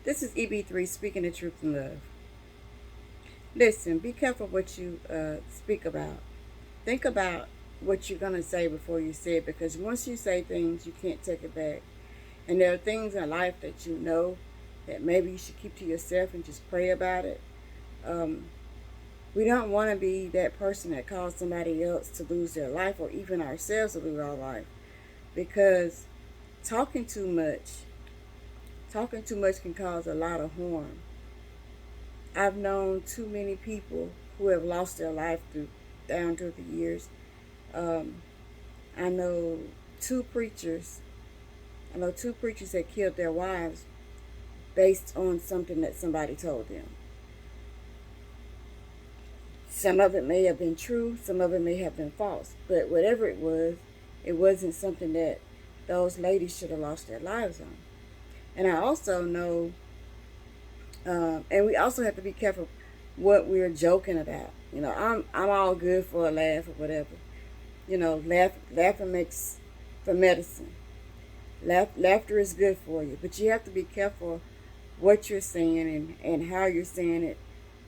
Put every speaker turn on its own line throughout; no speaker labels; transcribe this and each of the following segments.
This is EB3 speaking the truth in love. Listen, be careful what you speak about. Think about what you're going to say before you say it, because once you say things, you can't take it back. And there are things in life that you know that maybe you should keep to yourself and just pray about it. Um, we don't want to be that person that caused somebody else to lose their life, or even ourselves to lose our life, because talking too much, talking too much can cause a lot of harm. I've known too many people who have lost their life down through the years. Um, I know two preachers. I know two preachers that killed their wives based on something that somebody told them. Some of it may have been true, some of it may have been false, but whatever it was, it wasn't something that those ladies should have lost their lives on. And I also know, and we also have to be careful what we're joking about. I'm all good for a laugh or whatever. Laughing makes for medicine. Laughter is good for you, but you have to be careful what you're saying and how you're saying it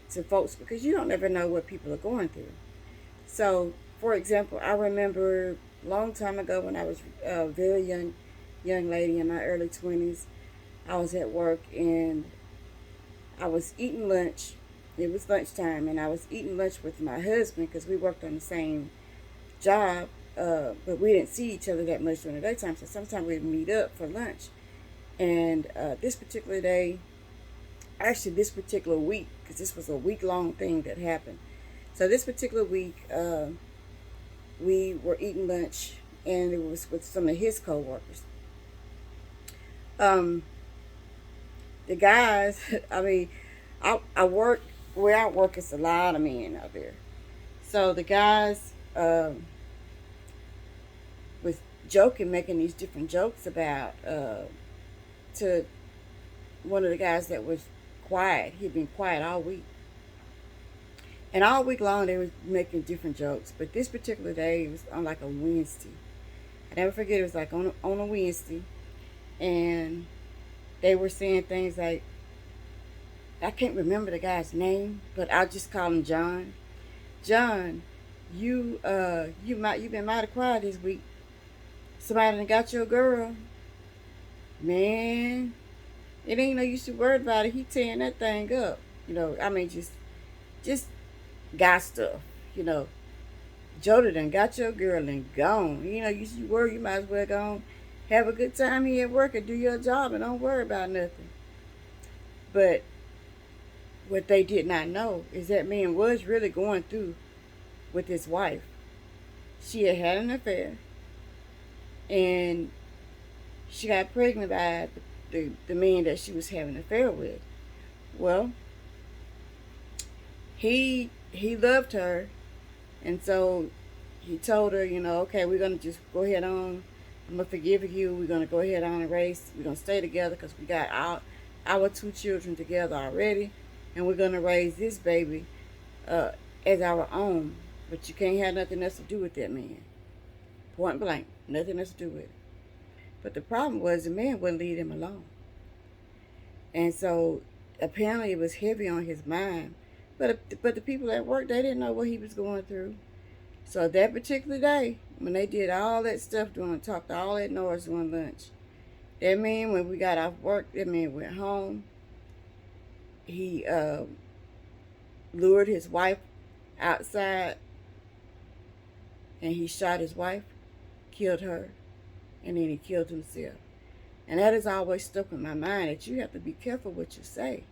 to folks, because you don't ever know what people are going through. So, for example, I remember a long time ago when I was a very young lady in my early 20s. I was at work and I was eating lunch. It was lunchtime, and I was eating lunch with my husband because we worked on the same job, but we didn't see each other that much during the daytime. So sometimes we'd meet up for lunch. And this particular day, actually this particular week, because this was a week-long thing that happened. So this particular week, we were eating lunch, and it was with some of his coworkers. Um, the guys, I mean, I work where I work. It's a lot of men out there. So the guys was joking, making these different jokes about to one of the guys that was quiet. He'd been quiet all week. And all week long they was making different jokes. But this particular day it was on like a Wednesday. I never forget, it was like on a Wednesday, and they were saying things like, I can't remember the guy's name, but I'll just call him John. John, you've been mighty quiet this week. Somebody done got your girl. Man, it ain't no use to worry about it. He tearing that thing up. I mean, just got stuff. You know, Jody done got your girl and gone. You worry, you might as well go on, have a good time here at work and do your job and don't worry about nothing. But what they did not know is that man was really going through with his wife. She had had an affair, and she got pregnant by the man that she was having an affair with. Well, he loved her, and so he told her, okay, we're gonna just go ahead on. I'm gonna forgive you. We're gonna go ahead on and raise. We're gonna stay together because we got our two children together already, and we're gonna raise this baby uh, as our own. But you can't have nothing else to do with that man. Point blank, nothing else to do with it. But the problem was the man wouldn't leave him alone. And so apparently it was heavy on his mind. But the people at work, they didn't know what he was going through. So that particular day, when they did all that stuff doing, talked all that noise during lunch, that man, when we got off work, that man went home. He lured his wife outside, and he shot his wife, killed her, and then he killed himself. And that has always stuck in my mind, that you have to be careful what you say.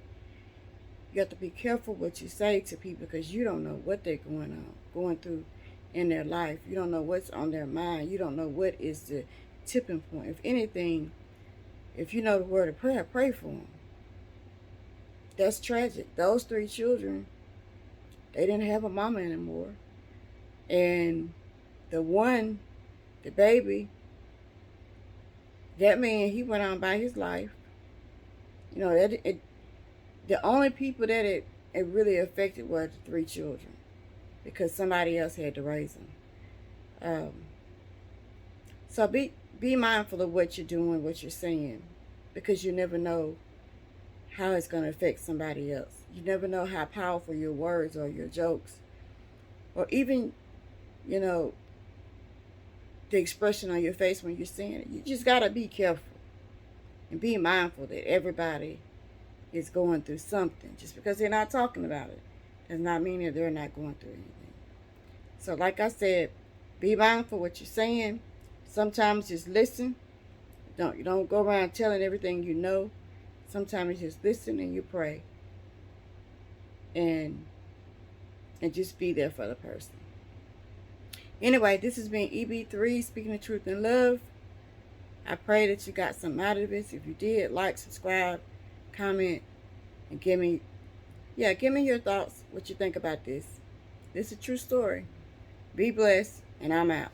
You have to be careful what you say to people, because you don't know what they're going through in their life. You don't know what's on their mind. You don't know what is the tipping point. If anything, if you know the word of prayer, pray for them. That's tragic. Those three children, they didn't have a mama anymore. And the baby, that man, he went on by his life. The only people that it really affected were the three children, because somebody else had to raise them. Um, so be mindful of what you're doing, what you're saying, because you never know how it's going to affect somebody else. You never know how powerful your words or your jokes, or even, you know, the expression on your face when you're saying it. You just got to be careful and be mindful that everybody is going through something. Just because they're not talking about it does not mean that they're not going through anything. So like I said, be mindful what you're saying. Sometimes just listen. You don't go around telling everything you know. Sometimes you just listen and you pray. And just be there for the person. Anyway, this has been EB3, Speaking the Truth in Love. I pray that you got something out of this. If you did, like, subscribe, comment, and give me your thoughts, what you think about this. This is a true story. Be blessed, and I'm out.